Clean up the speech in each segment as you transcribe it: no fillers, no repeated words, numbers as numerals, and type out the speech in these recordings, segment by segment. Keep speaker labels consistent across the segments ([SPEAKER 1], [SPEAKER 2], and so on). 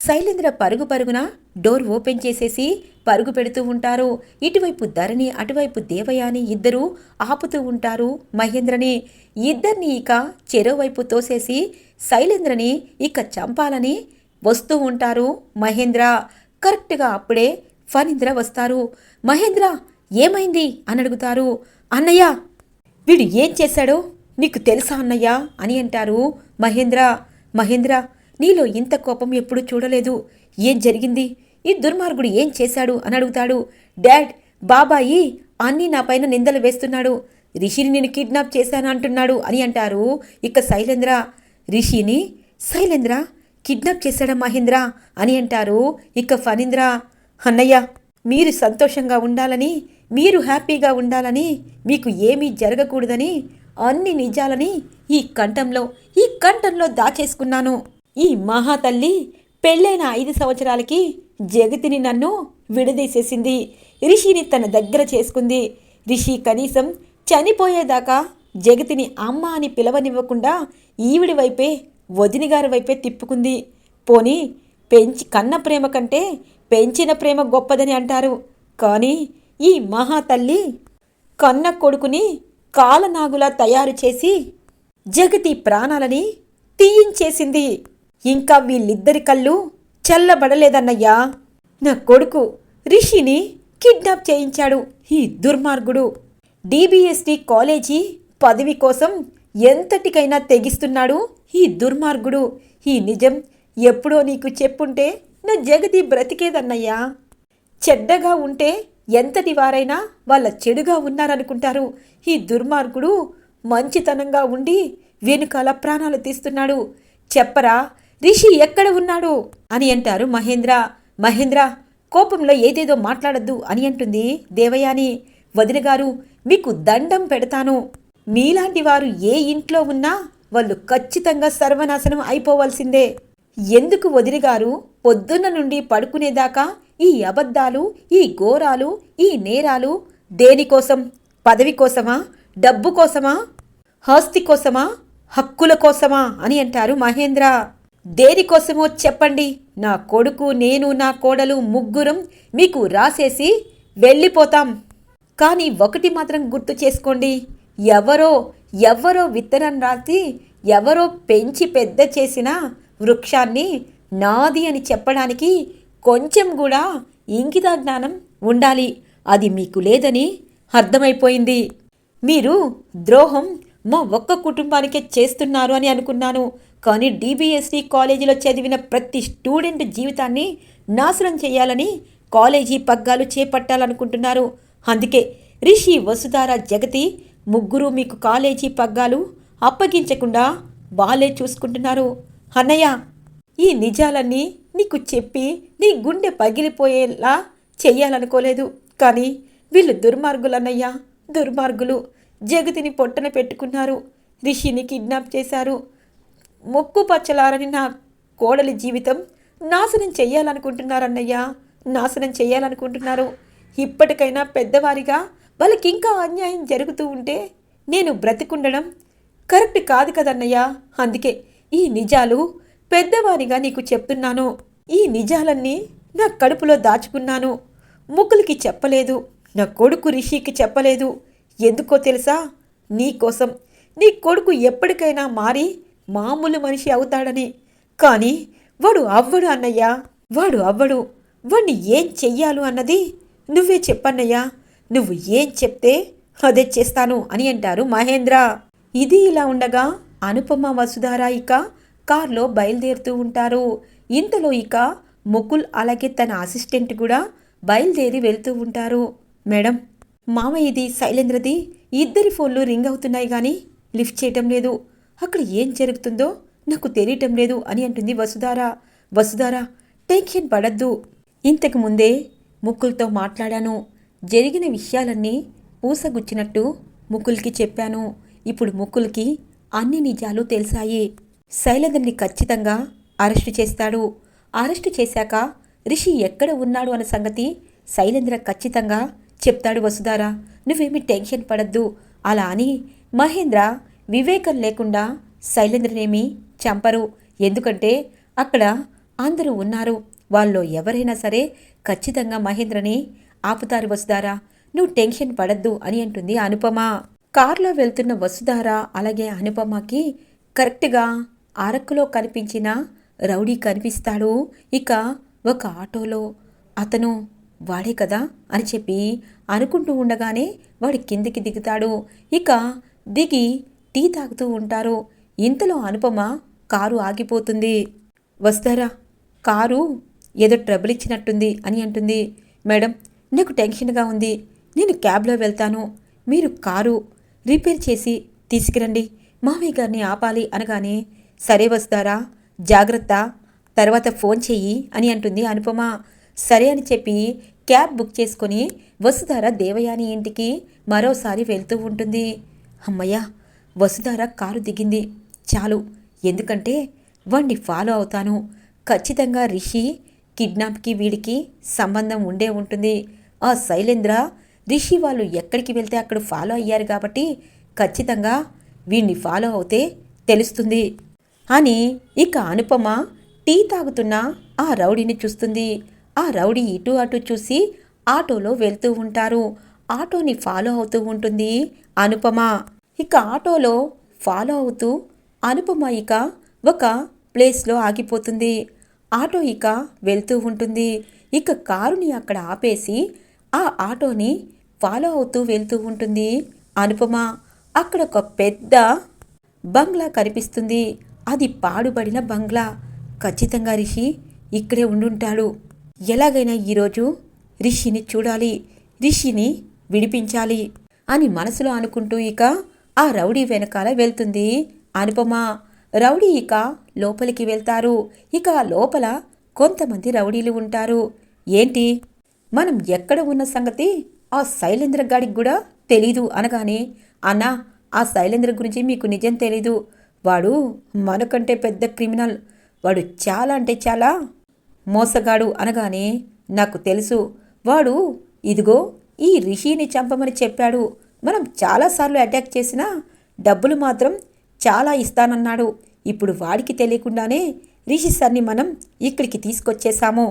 [SPEAKER 1] శైలేంద్ర పరుగు పరుగున door open చేసేసి పరుగు పెడుతూ ఉంటారు. ఇటువైపు ధరణి, అటువైపు దేవయాని ఇద్దరూ ఆపుతూ ఉంటారు మహేంద్రని. ఇద్దరిని ఇక చెరోవైపు తోసేసి శైలేంద్రని ఇక చంపాలని వస్తూ ఉంటారు మహేంద్ర. కరెక్ట్గా అప్పుడే ఫణీంద్ర వస్తారు. మహేంద్ర ఏమైంది అని అడుగుతారు. అన్నయ్య, వీడు ఏం చేశాడో నీకు తెలుసా అన్నయ్య అని అంటారు మహేంద్ర. మహేంద్ర, నీలో ఇంత కోపం ఎప్పుడు చూడలేదు. ఏం జరిగింది? ఈ దుర్మార్గుడు ఏం చేశాడు అని అడుగుతాడు. డాడ్, బాబాయి అన్నీ నా పైన నిందలు వేస్తున్నాడు. రిషిని నేను కిడ్నాప్ చేశాను అంటున్నాడు అని అంటారు ఇక శైలేంద్ర. రిషిని శైలేంద్ర కిడ్నాప్ చేశాడా మహేంద్ర అని అంటారు ఇక ఫణీంద్ర. అన్నయ్య, మీరు సంతోషంగా ఉండాలని, మీరు హ్యాపీగా ఉండాలని, మీకు ఏమీ జరగకూడదని అన్ని నిజాలని ఈ కంఠంలో దాచేసుకున్నాను. ఈ మహాతల్లి పెళ్ళైన 5 సంవత్సరాలకి జగతిని నన్ను విడదీసేసింది. రిషిని తన దగ్గర చేసుకుంది. రిషి కనీసం చనిపోయేదాకా జగతిని అమ్మ అని పిలవనివ్వకుండా ఈవిడి వైపే, వదినిగారి వైపే తిప్పుకుంది. పోనీ కన్న ప్రేమ కంటే పెంచిన ప్రేమ గొప్పదని అంటారు. కానీ ఈ మహాతల్లి కన్న కొడుకుని కాలనాగులా తయారు చేసి జగతి ప్రాణాలని తీయించేసింది. ఇంకా వీళ్ళిద్దరి కళ్ళు చల్లబడలేదన్నయ్యా. నా కొడుకు రిషిని కిడ్నాప్ చేయించాడు ఈ దుర్మార్గుడు. డిబిఎస్టి కాలేజీ పదవి కోసం ఎంతటికైనా తెగిస్తున్నాడు ఈ దుర్మార్గుడు. ఈ నిజం ఎప్పుడో నీకు చెప్పుంటే నా జగతి బ్రతికేదన్నయ్యా. చెడ్డగా ఉంటే ఎంతటి వారైనా వాళ్ళ చెడుగా ఉన్నారనుకుంటారు. ఈ దుర్మార్గుడు మంచితనంగా ఉండి వెనుకాల ప్రాణాలు తీస్తున్నాడు. చెప్పరా, రిషి ఎక్కడ ఉన్నాడు అని అంటారు మహేంద్ర. మహేంద్ర, కోపంలో ఏదేదో మాట్లాడద్దు అని అంటుంది దేవయాని. వదినగారు, మీకు దండం పెడతాను. మీలాంటి వారు ఏ ఇంట్లో ఉన్నా వాళ్ళు ఖచ్చితంగా సర్వనాశనం అయిపోవాల్సిందే. ఎందుకు వదినగారు పొద్దున్న నుండి పడుకునేదాకా ఈ అబద్ధాలు, ఈ ఘోరాలు, ఈ నేరాలు? దేనికోసం? పదవి కోసమా? డబ్బు కోసమా? ఆస్తి కోసమా? హక్కుల కోసమా అని అంటారు మహేంద్ర. దేనికోసమో చెప్పండి. నా కొడుకు, నేను, నా కోడలు ముగ్గురం మీకు రాసేసి వెళ్ళిపోతాం. కానీ ఒకటి మాత్రం గుర్తు చేసుకోండి. ఎవరో విత్తనం రాసి, ఎవరో పెంచి పెద్ద చేసిన వృక్షాన్ని నాది అని చెప్పడానికి కొంచెం కూడా ఇంగిత జ్ఞానం ఉండాలి. అది మీకు లేదని అర్థమైపోయింది. మీరు ద్రోహం మా ఒక్క కుటుంబానికే చేస్తున్నారు అని అనుకున్నాను. కానీ డిబిఎస్టి కాలేజీలో చదివిన ప్రతి స్టూడెంట్ జీవితాన్ని నాశనం చేయాలని కాలేజీ పగ్గాలు చేపట్టాలనుకుంటున్నారు. అందుకే రిషి, వసుధార, జగతి ముగ్గురు మీకు కాలేజీ పగ్గాలు అప్పగించకుండా వాళ్ళే చూసుకుంటున్నారు. అన్నయ్య, ఈ నిజాలన్నీ నీకు చెప్పి నీ గుండె పగిలిపోయేలా చెయ్యాలనుకోలేదు. కానీ వీళ్ళు దుర్మార్గులన్నయ్య, దుర్మార్గులు. జగతిని పొట్టన పెట్టుకున్నారు. రిషిని కిడ్నాప్ చేశారు. ముక్కు పచ్చలారని నా కోడలి జీవితం నాశనం చెయ్యాలనుకుంటున్నారన్నయ్య, నాశనం చెయ్యాలనుకుంటున్నారు. ఇప్పటికైనా పెద్దవారిగా వాళ్ళకింకా అన్యాయం జరుగుతూ ఉంటే నేను బ్రతికుండడం కరెక్ట్ కాదు కదన్నయ్య. అందుకే ఈ నిజాలు పెద్దవారిగా నీకు చెప్తున్నాను. ఈ నిజాలన్నీ నా కడుపులో దాచుకున్నాను. ముగ్గులకి చెప్పలేదు, నా కొడుకు రిషికి చెప్పలేదు. ఎందుకో తెలుసా? నీకోసం. నీ కొడుకు ఎప్పటికైనా మారి మామూలు మనిషి అవుతాడని. కానీ వాడు అవ్వడు అన్నయ్య, వాడు అవ్వడు. వాణ్ణి ఏం చెయ్యాలు అన్నది నువ్వే చెప్పన్నయ్యా. నువ్వు ఏం చెప్తే అదే చేస్తాను అని అంటారు మహేంద్ర. ఇది ఇలా ఉండగా అనుపమ, వసుధార ఇక కార్లో బయలుదేరుతూ ఉంటారు. ఇంతలో ఇక ముకుల్ అలాగే తన అసిస్టెంట్ కూడా బయలుదేరి వెళ్తూ ఉంటారు. మేడం, మామయ్యది, శైలేంద్రది ఇద్దరి ఫోన్లు రింగ్ అవుతున్నాయి కానీ లిఫ్ట్ చేయటం లేదు. అక్కడ ఏం జరుగుతుందో నాకు తెలియటం లేదు అని అంటుంది వసుధార. వసుధార, టెన్షన్ పడద్దు. ఇంతకు ముందే ముకుల్తో మాట్లాడాను. జరిగిన విషయాలన్నీ పూసగుచ్చినట్టు ముకుల్కి చెప్పాను. ఇప్పుడు ముకుల్కి అన్ని నిజాలు తెలిసాయి. శైలేంద్రని ఖచ్చితంగా అరెస్టు చేస్తాడు. అరెస్టు చేశాక రిషి ఎక్కడ ఉన్నాడు అన్న సంగతి శైలేంద్ర ఖచ్చితంగా చెప్తాడు. వసుధార, నువ్వేమీ టెన్షన్ పడద్దు. అలా అని మహేంద్ర వివేకం లేకుండా శైలేంద్రనేమి చంపరు. ఎందుకంటే అక్కడ అందరూ ఉన్నారు. వాళ్ళలో ఎవరైనా సరే ఖచ్చితంగా మహేంద్రని ఆపుతారు వసుధార. నువ్వు టెన్షన్ పడద్దు అని అంటుంది అనుపమ. కారులో వెళ్తున్న వసుధార అలాగే అనుపమకి కరెక్ట్గా అరకులో కనిపించిన రౌడీ కనిపిస్తాడు. ఇక ఒక ఆటోలో అతను వాడే కదా అని చెప్పి అనుకుంటూ ఉండగానే వాడి కిందికి దిగుతాడు. ఇక దిగి టీ తాగుతూ ఉంటారు. ఇంతలో అనుపమ కారు ఆగిపోతుంది. వస్తారా, కారు ఏదో ట్రబుల్ ఇచ్చినట్టుంది అని అంటుంది. మేడం, నాకు టెన్షన్గా ఉంది, నేను క్యాబ్లో వెళ్తాను, మీరు కారు రిపేర్ చేసి తీసుకురండి, మామయ్య గారిని ఆపాలి అనగానే సరే వస్తారా, జాగ్రత్త, తర్వాత ఫోన్ చెయ్యి అని అంటుంది అనుపమ. సరే అని చెప్పి క్యాబ్ బుక్ చేసుకొని వసుధార దేవయాని ఇంటికి మరోసారి వెళ్తూ ఉంటుంది. అమ్మయ్య, వసుధార కారు దిగింది చాలు, ఎందుకంటే వాణ్ణి ఫాలో అవుతాను. ఖచ్చితంగా రిషి కిడ్నాప్కి వీడికి సంబంధం ఉండే ఉంటుంది. ఆ శైలేంద్ర రిషి వాళ్ళు ఎక్కడికి వెళ్తే అక్కడ ఫాలో అయ్యారు కాబట్టి ఖచ్చితంగా వీణ్ణి ఫాలో అవుతే తెలుస్తుంది అని ఇక అనుపమ టీ తాగుతున్న ఆ రౌడీని చూస్తుంది. ఆ రౌడీ ఇటు అటు చూసి ఆటోలో వెళ్తూ ఉంటారు. ఆటోని ఫాలో అవుతూ ఉంటుంది అనుపమ. ఇక ఆటోలో ఫాలో అవుతూ అనుపమ ఇక ఒక ప్లేస్లో ఆగిపోతుంది. ఆటో ఇక వెళ్తూ ఉంటుంది. ఇక కారుని అక్కడ ఆపేసి ఆ ఆటోని ఫాలో అవుతూ వెళ్తూ ఉంటుంది అనుపమ. అక్కడ ఒక పెద్ద బంగ్లా కనిపిస్తుంది. అది పాడుబడిన బంగ్లా. ఖచ్చితంగా రిషి ఇక్కడే ఉండుంటాడు. ఎలాగైనా ఈరోజు రిషిని చూడాలి, రిషిని విడిపించాలి అని మనసులో అనుకుంటూ ఇక ఆ రౌడీ వెనకాల వెళ్తుంది అనుపమ. రౌడీ ఇక లోపలికి వెళ్తారు. ఇక లోపల కొంతమంది రౌడీలు ఉంటారు. ఏంటి, మనం ఎక్కడ ఉన్న సంగతి ఆ శైలేంద్ర గాడికి కూడా తెలీదు అనగానే, అన్నా, ఆ శైలేంద్ర గురించి మీకు నిజం తెలీదు. వాడు మనకంటే పెద్ద క్రిమినల్, వాడు చాలా అంటే చాలా మోసగాడు అనగానే, నాకు తెలుసు, వాడు ఇదిగో ఈ రిషిని చంపమని చెప్పాడు. మనం చాలాసార్లు అటాక్ చేసినా డబ్బులు మాత్రం చాలా ఇస్తానన్నాడు. ఇప్పుడు వాడికి తెలియకుండానే రిషి సార్ని మనం ఇక్కడికి తీసుకొచ్చేశాము.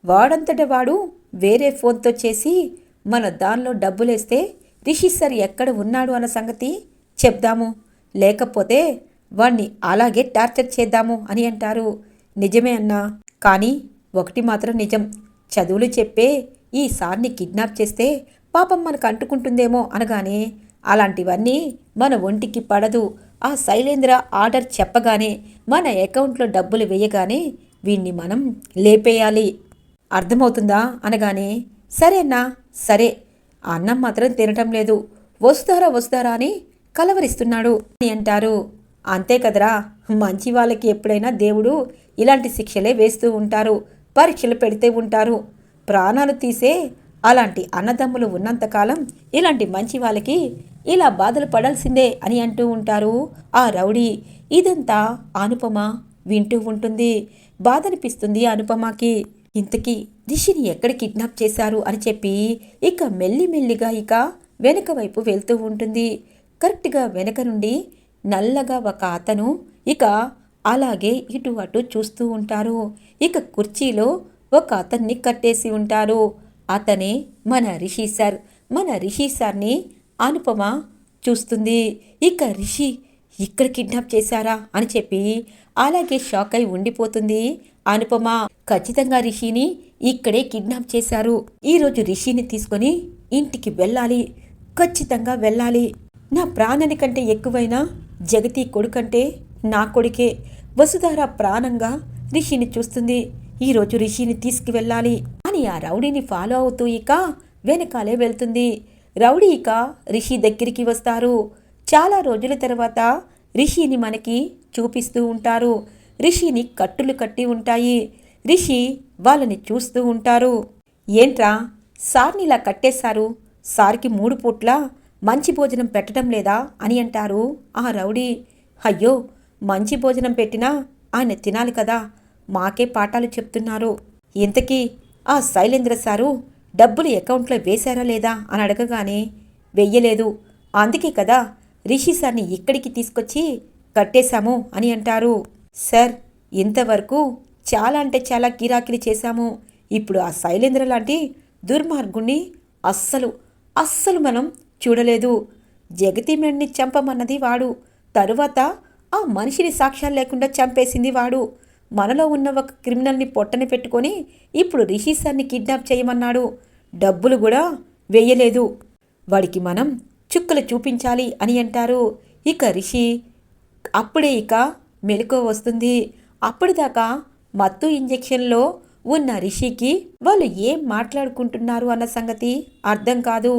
[SPEAKER 1] వాడంతట వాడు వేరే ఫోన్తో చేసి మన దానిలో డబ్బులేస్తే రిషి సార్ ఎక్కడ ఉన్నాడు అన్న సంగతి చెప్దాము, లేకపోతే వాణ్ణి అలాగే టార్చర్ చేద్దాము అని అంటారు. నిజమే అన్నా, కానీ ఒకటి మాత్రం నిజం, చదువులు చెప్పే ఈ సార్ని కిడ్నాప్ చేస్తే పాపం మనకు అంటుకుంటుందేమో అనగానే, అలాంటివన్నీ మన ఒంటికి పడదు. ఆ శైలేంద్ర ఆర్డర్ చెప్పగానే మన అకౌంట్లో డబ్బులు వేయగానే వీణ్ణి మనం లేపేయాలి, అర్థమవుతుందా అనగానే, సరే అన్నా, సరే, అన్నం మాత్రం తినటం లేదు, వస్తారా అని కలవరిస్తున్నాడు అని అంటారు. అంతే కదరా, మంచి వాళ్ళకి ఎప్పుడైనా దేవుడు ఇలాంటి శిక్షలే వేస్తూ ఉంటారు, పరీక్షలు పెడితే ఉంటారు. ప్రాణాలు తీసే అలాంటి అన్నదమ్ములు ఉన్నంతకాలం ఇలాంటి మంచి వాళ్ళకి ఇలా బాధలు పడాల్సిందే అని అంటూ ఉంటారు ఆ రౌడీ. ఇదంతా అనుపమ వింటూ ఉంటుంది. బాధనిపిస్తుంది అనుపమకి. ఇంతకీ రిషిని ఎక్కడ కిడ్నాప్ చేశారు అని చెప్పి ఇక మెల్లిమెల్లిగా ఇక వెనక వైపు వెళ్తూ ఉంటుంది. కరెక్ట్గా వెనక నుండి నల్లగా ఒక అతను ఇక అలాగే ఇటు అటు చూస్తూ ఉంటారు. ఇక కుర్చీలో ఒక అతన్ని కట్టేసి ఉంటారు. అతనే మన రిషి సార్. మన రిషి సార్ని అనుపమ చూస్తుంది. ఇక రిషి ఇక్కడ కిడ్నాప్ చేశారా అని చెప్పి అలాగే షాక్ అయి ఉండిపోతుంది అనుపమ. ఖచ్చితంగా రిషిని ఇక్కడే కిడ్నాప్ చేశారు. ఈరోజు రిషిని తీసుకొని ఇంటికి వెళ్ళాలి, ఖచ్చితంగా వెళ్ళాలి. నా ప్రాణానికంటే ఎక్కువైనా జగతి కొడుకంటే నా కొడుకే. వసుధార ప్రాణంగా రిషిని చూస్తుంది. ఈరోజు రిషిని తీసుకువెళ్ళాలి అని ఆ రౌడీని ఫాలో అవుతూ ఇక వెనకాలే వెళ్తుంది. రౌడీ ఇక రిషి దగ్గరికి వస్తారు. చాలా రోజుల తర్వాత రిషిని మనకి చూపిస్తూ ఉంటారు. రిషిని కట్టులు కట్టి ఉంటాయి. రిషి వాళ్ళని చూస్తూ ఉంటారు. ఏంట్రా, సార్ని ఇలా కట్టేశారు, సార్కి 3 పూట్ల మంచి భోజనం పెట్టడం లేదా అని అంటారు ఆ రౌడీ. అయ్యో, మంచి భోజనం పెట్టినా ఆయన తినాలి కదా, మాకే పాఠాలు చెప్తున్నారు. ఇంతకీ ఆ శైలేంద్ర సారు డబ్బులు అకౌంట్లో వేశారా లేదా అని అడగగానే, వెయ్యలేదు, అందుకే కదా రిషి సార్ని ఇక్కడికి తీసుకొచ్చి కట్టేశాము అని అంటారు. సార్, ఇంతవరకు చాలా అంటే చాలా కిరాకిరి చేశాము. ఇప్పుడు ఆ శైలేంద్ర లాంటి దుర్మార్గుణ్ణి అస్సలు అస్సలు మనం చూడలేదు. జగతిమణ్ణి చంపమన్నది వాడు. తరువాత ఆ మనిషిని సాక్ష్యాలు లేకుండా చంపేసింది వాడు. మనలో ఉన్న ఒక క్రిమినల్ని పొట్టన పెట్టుకొని ఇప్పుడు రిషి సార్ని కిడ్నాప్ చేయమన్నాడు. డబ్బులు కూడా వెయ్యలేదు. వాడికి మనం చుక్కలు చూపించాలి అని అంటారు. ఇక రిషి అప్పుడే మెలకువ వస్తుంది. అప్పటిదాకా మత్తు ఇంజెక్షన్లో ఉన్న రిషికి వాళ్ళు ఏం మాట్లాడుకుంటున్నారు అన్న సంగతి అర్థం కాదు.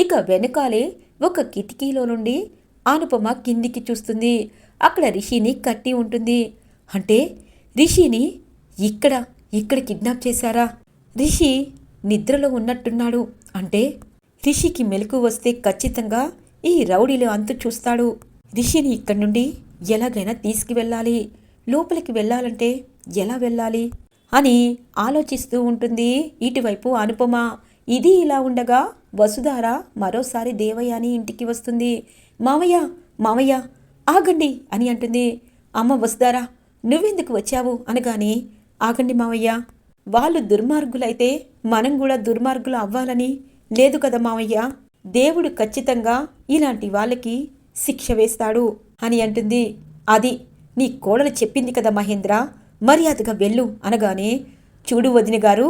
[SPEAKER 1] ఇక వెనకాలే ఒక కిటికీలో నుండి అనుపమ కిందికి చూస్తుంది. అక్కడ రిషిని కట్టి ఉంటుంది. అంటే రిషిని ఇక్కడ కిడ్నాప్ చేశారా? రిషి నిద్రలో ఉన్నట్టున్నాడు. అంటే రిషికి మెలకు వస్తే ఖచ్చితంగా ఈ రౌడీలో అంతు చూస్తాడు. రిషిని ఇక్కడి నుండి ఎలాగైనా తీసుకువెళ్ళాలి. లోపలికి వెళ్ళాలంటే ఎలా వెళ్ళాలి అని ఆలోచిస్తూ ఉంటుంది. ఇటువైపు అనుపమ. ఇది ఇలా ఉండగా వసుధార మరోసారి దేవయాని ఇంటికి వస్తుంది. మావయ్య మావయ్య ఆగండి అని అంటుంది. అమ్మ వసుధార, నువ్వెందుకు వచ్చావు అనగానే, ఆగండి మావయ్య, వాళ్ళు దుర్మార్గులైతే మనం కూడా దుర్మార్గులు అవ్వాలని లేదు కదా మావయ్య. దేవుడు ఖచ్చితంగా ఇలాంటి వాళ్ళకి శిక్ష వేస్తాడు అని అంటుంది. అది నీ కోడలు చెప్పింది కదా మహేంద్ర, మర్యాదగా వెళ్ళు అనగానే, చూడు వదిన గారు,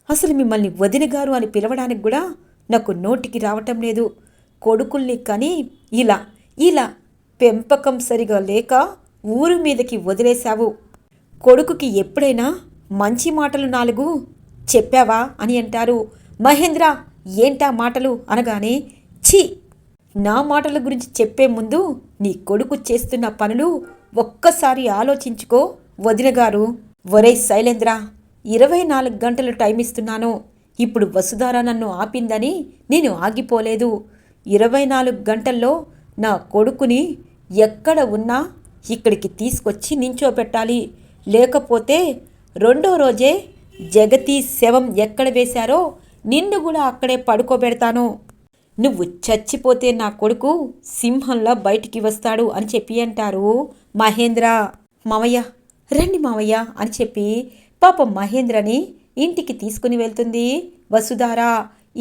[SPEAKER 1] అసలు మిమ్మల్ని వదిన గారు అని పిలవడానికి కూడా నాకు నోటికి రావటం లేదు. కొడుకుల్ని కని ఇలా పెంపకం సరిగా లేక ఊరు మీదకి వదిలేశావు. కొడుకుకి ఎప్పుడైనా మంచి మాటలు 4 చెప్పావా అని అంటారు. మహేంద్ర, ఏంటా మాటలు అనగానే, ఛీ, నా మాటల గురించి చెప్పే ముందు నీ కొడుకు చేస్తున్న పనులు ఒక్కసారి ఆలోచించుకో వదిన గారు. ఒరే శైలేంద్ర, 24 గంటలు టైం ఇస్తున్నాను. ఇప్పుడు వసుధార నన్ను ఆపిందని నేను ఆగిపోలేదు. 24 గంటల్లో నా కొడుకుని ఎక్కడ ఉన్నా ఇక్కడికి తీసుకొచ్చి నించోపెట్టాలి. లేకపోతే 2వ రోజే జగతి శవం ఎక్కడ వేశారో నిన్ను కూడా అక్కడే పడుకోబెడతాను. నువ్వు చచ్చిపోతే నా కొడుకు సింహంలా బయటికి వస్తాడు అని చెప్పి అంటారు మహేంద్ర. మావయ్య రండి మావయ్య అని చెప్పి పాపం మహేంద్రని ఇంటికి తీసుకుని వెళ్తుంది వసుధార.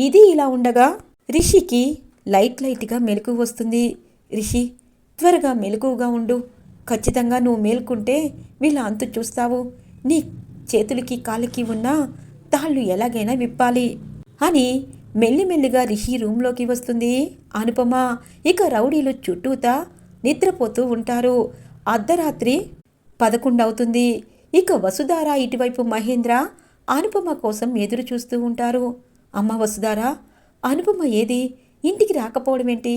[SPEAKER 1] ఇది ఇలా ఉండగా రిషికి లైట్గా మెలకువ వస్తుంది. రిషి, త్వరగా మెలకువగా ఉండు. ఖచ్చితంగా నువ్వు మేల్కుంటే వీళ్ళ అంతు చూస్తావు. నీ చేతులకి కాళ్ళకి ఉన్న తాళ్ళు ఎలాగైనా విప్పాలి అని మెల్లిమెల్లిగా రిషి రూంలోకి వస్తుంది అనుపమ. ఇక రౌడీలు చుట్టూతా నిద్రపోతూ ఉంటారు. అర్ధరాత్రి 11 అవుతుంది. ఇక వసుధార ఇటువైపు మహేంద్ర అనుపమ కోసం ఎదురు చూస్తూ ఉంటారు. అమ్మ వసుధార, అనుపమ ఏది? ఇంటికి రాకపోవడమేంటి?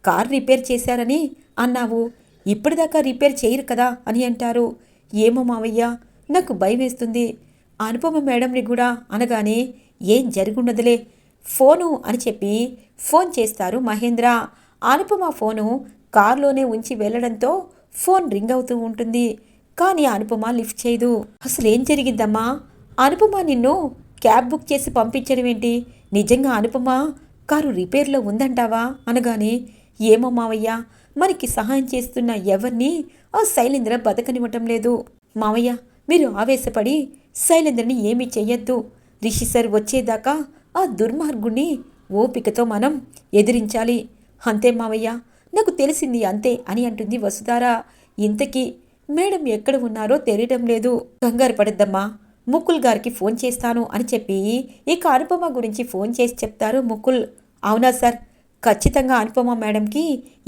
[SPEAKER 1] కార్ రిపేర్ చేశారని అన్నావు, ఇప్పటిదాకా రిపేర్ చేయరు కదా అని అంటారు. ఏమో మావయ్య, నాకు భయం వేస్తుంది. అనుపమ మేడంని కూడా అనగానే, ఏం జరుగుండదులే, ఫోను అని చెప్పి ఫోన్ చేస్తారు మహేంద్ర. అనుపమ ఫోను కారులోనే ఉంచి వెళ్ళడంతో ఫోన్ రింగ్ అవుతూ ఉంటుంది. కానీ అనుపమ లిఫ్ట్ చేయదు. అసలు ఏం జరిగిందమ్మా? అనుపమ నిన్ను క్యాబ్ బుక్ చేసి పంపించడం ఏంటి? నిజంగా అనుపమ కారు రిపేర్లో ఉందంటావా అనగానే, ఏమో మావయ్య, మనకి సహాయం చేస్తున్న ఎవరిని ఆ శైలేంద్ర బతకనివ్వటం లేదు. మావయ్య, మీరు ఆవేశపడి శైలేంద్రని ఏమీ చెయ్యొద్దు. రిషి సార్ వచ్చేదాకా ఆ దుర్మార్గుణ్ణి ఓపికతో మనం ఎదిరించాలి. అంతే మావయ్య, నాకు తెలిసింది అంతే అని అంటుంది వసుధార. ఇంతకీ మేడం ఎక్కడ ఉన్నారో తెలియడం లేదు. కంగారు పడద్దమ్మా, ముకుల్ గారికి ఫోన్ చేస్తాను అని చెప్పి ఇక అనుపమ గురించి ఫోన్ చేసి చెప్తారు ముకుల్. అవునా సార్, ఖచ్చితంగా అనుపమ మేడంకి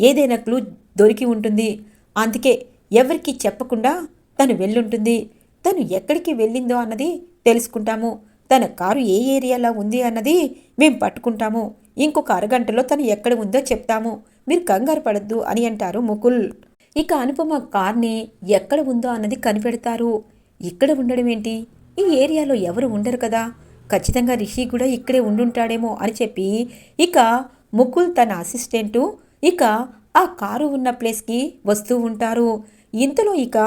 [SPEAKER 1] ఏదైనా క్లూ దొరికి ఉంటుంది. అందుకే ఎవరికీ చెప్పకుండా తను వెళ్ళుంటుంది. తను ఎక్కడికి వెళ్ళిందో అన్నది తెలుసుకుంటాము. తన కారు ఏ ఏరియాలో ఉంది అన్నది మేం పట్టుకుంటాము. ఇంకొక అరగంటలో తను ఎక్కడ ఉందో చెప్తాము. మీరు కంగారు పడద్దు అని అంటారు ముకుల్. ఇక అనుపమ కార్ని ఎక్కడ ఉందో అన్నది కనిపెడతారు. ఇక్కడ ఉండడం ఏంటి? ఈ ఏరియాలో ఎవరు ఉండరు కదా, ఖచ్చితంగా రిషి కూడా ఇక్కడే ఉండుంటాడేమో అని చెప్పి ఇక ముకుల్ తన అసిస్టెంటు ఇక ఆ కారు ఉన్న ప్లేస్కి వస్తూ ఉంటారు. ఇంతలో ఇక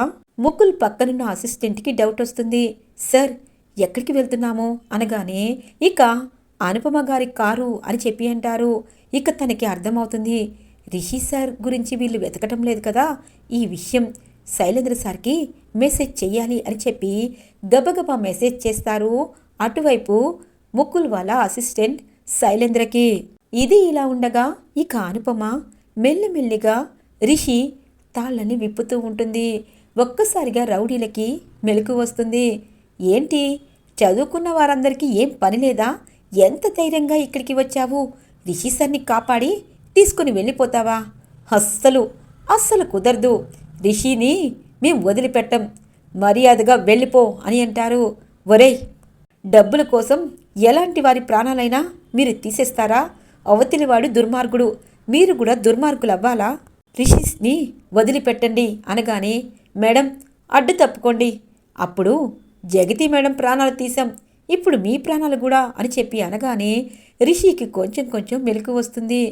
[SPEAKER 1] ముకుల్ పక్కనున్న అసిస్టెంట్కి డౌట్ వస్తుంది. సార్, ఎక్కడికి వెళ్తున్నాము అనగానే ఇక అనుపమ గారి కారు అని చెప్పి అంటారు. ఇక తనకి అర్థమవుతుంది, రిషి సార్ గురించి వీళ్ళు వెతకటం లేదు కదా, ఈ విషయం శైలేంద్ర సార్కి మెసేజ్ చెయ్యాలి అని చెప్పి గబగబా మెసేజ్ చేస్తారు అటువైపు ముకుల్ వాళ్ళ అసిస్టెంట్ శైలేంద్రకి. ఇది ఇలా ఉండగా ఇక అనుపమ మెల్లిమెల్లిగా రిషి తాళ్ళని విప్పుతూ ఉంటుంది. ఒక్కసారిగా రౌడీలకి మెలకు వస్తుంది. ఏంటి, చదువుకున్న వారందరికీ ఏం పని లేదా? ఎంత ధైర్యంగా ఇక్కడికి వచ్చావు? రిషి సార్ని కాపాడి తీసుకుని వెళ్ళిపోతావా? అస్సలు కుదరదు. రిషిని మేం వదిలిపెట్టం. మర్యాదగా వెళ్ళిపో అని అంటారు. ఒరేయ్, డబ్బుల కోసం ఎలాంటి వారి ప్రాణాలైనా మీరు తీసేస్తారా? అవతలివాడు దుర్మార్గుడు, మీరు కూడా దుర్మార్గులవ్వాలా? రిషిని వదిలిపెట్టండి అనగానే, మేడం అడ్డు తప్పుకోండి. అప్పుడు జగతి మేడం ప్రాణాలు తీసాం, ఇప్పుడు మీ ప్రాణాలు కూడా అని చెప్పి అనగానే రిషికి కొంచెం మెలకు వస్తుంది.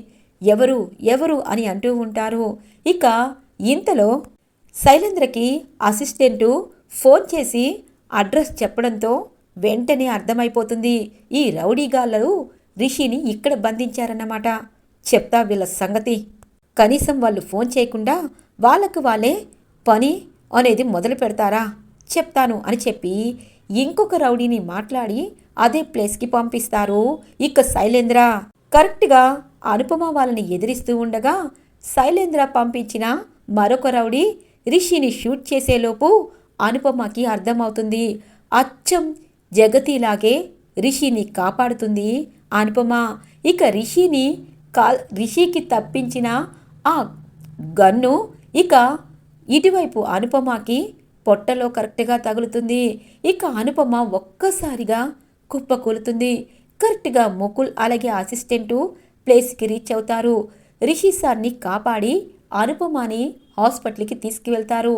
[SPEAKER 1] ఎవరు అని అంటూ ఉంటారు. ఇక ఇంతలో శైలేంద్రకి అసిస్టెంటు ఫోన్ చేసి అడ్రస్ చెప్పడంతో వెంటనే అర్థమైపోతుంది, ఈ రౌడీగాళ్ళు రిషిని ఇక్కడ బంధించారన్నమాట. చెప్తా వీళ్ళ సంగతి. కనీసం వాళ్ళు ఫోన్ చేయకుండా వాళ్ళకు వాళ్ళే పని అనేది మొదలు పెడతారా? చెప్తాను అని చెప్పి ఇంకొక రౌడీని మాట్లాడి అదే ప్లేస్కి పంపిస్తారు. ఇక శైలేంద్ర కరెక్ట్గా అనుపమ వాళ్ళని ఎదిరిస్తూ ఉండగా శైలేంద్ర పంపించిన మరొక రౌడీ రిషిని షూట్ చేసేలోపు అనుపమకి అర్థమవుతుంది, అచ్చం జగతిలాగే రిషిని కాపాడుతుంది అనుపమ. ఇక రిషికి తప్పించిన ఆ గన్ను ఇక ఇటువైపు అనుపమకి పొట్టలో కరెక్ట్గా తగులుతుంది. ఇక అనుపమ ఒక్కసారిగా కుప్పకూలుతుంది. కరెక్ట్గా ముకుల్ అలాగే అసిస్టెంటు ప్లేస్కి రీచ్ అవుతారు. రిషి సార్ని కాపాడి అనుపమని హాస్పిటల్కి తీసుకువెళ్తారు.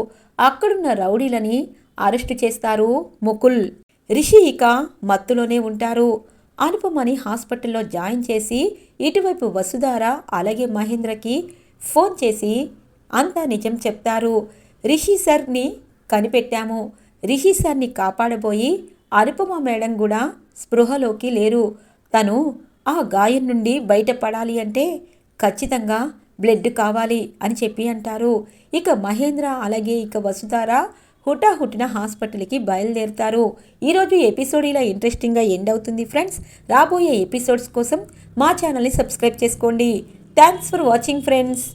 [SPEAKER 1] అక్కడున్న రౌడీలని అరెస్టు చేస్తారు ముకుల్. రిషి ఇక మత్తులోనే ఉంటారు. అనుపమని హాస్పిటల్లో జాయిన్ చేసి ఇటువైపు వసుధార అలాగే మహేంద్రకి ఫోన్ చేసి అంతా నిజం చెప్తారు. రిషి సార్ని కనిపెట్టాము. రిషి సార్ని కాపాడబోయి అనుపమ మేడం కూడా స్పృహలోకి లేరు. తను ఆ గాయం నుండి బయటపడాలి అంటే ఖచ్చితంగా బ్లడ్ కావాలి అని చెప్పి అంటారు. ఇక మహేంద్ర అలాగే ఇక వసుధార హుటాహుటిన హాస్పిటల్కి బయలుదేరుతారు. ఈరోజు ఎపిసోడ్ ఇలా ఇంట్రెస్టింగ్గా ఎండ్ అవుతుంది ఫ్రెండ్స్. రాబోయే ఎపిసోడ్స్ కోసం మా ఛానల్ని సబ్స్క్రైబ్ చేసుకోండి. Thanks for watching friends.